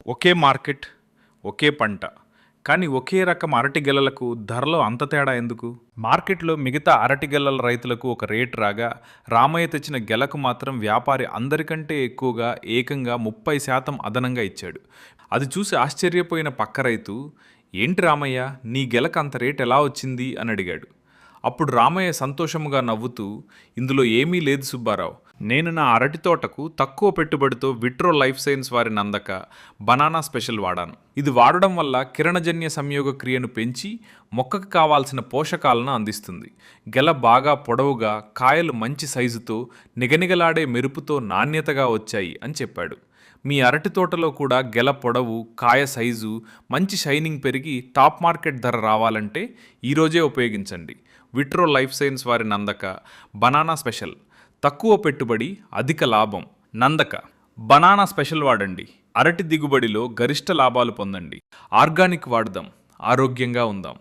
ఒకే market, ఒకే పంట. కానీ ఒకే రకం అరటి గెలలకు ధరలో అంత తేడా ఎందుకు? మార్కెట్లో మిగతా అరటి గెలల రైతులకు ఒక రేటు రాగా, రామయ్య తెచ్చిన గెలకు మాత్రం వ్యాపారి అందరికంటే ఎక్కువగా ఏకంగా 30% అదనంగా ఇచ్చాడు. అది చూసి ఆశ్చర్యపోయిన పక్క రైతు, ఏంటి రామయ్య, నీ గెలకు అంత రేటు ఎలా వచ్చింది అని అడిగాడు. అప్పుడు రామయ్య సంతోషముగా నవ్వుతూ, ఇందులో ఏమీ లేదు సుబ్బారావు, నేను నా అరటి తోటకు తక్కువ పెట్టుబడితో విట్రో లైఫ్ సైన్స్ వారి నందక బనానా స్పెషల్ వాడాను. ఇది వాడడం వల్ల కిరణజన్య సంయోగ క్రియను పెంచి మొక్కకు కావాల్సిన పోషకాలను అందిస్తుంది. గెల బాగా పొడవుగా, కాయలు మంచి సైజుతో, నిగనిగలాడే మెరుపుతో నాణ్యతగా వచ్చాయి అని చెప్పాడు. మీ అరటి తోటలో కూడా గెల పొడవు, కాయ సైజు, మంచి షైనింగ్ పెరిగి టాప్ మార్కెట్ ధర రావాలంటే ఈరోజే ఉపయోగించండి విట్రో లైఫ్ సైన్స్ వారి నందక బనానా స్పెషల్. తక్కువ పెట్టుబడి, అధిక లాభం. నందక బనానా స్పెషల్ వాడండి. అరటి దిగుబడిలో గరిష్ట లాభాలు పొందండి. ఆర్గానిక్ వాడదాం, ఆరోగ్యంగా ఉందాం.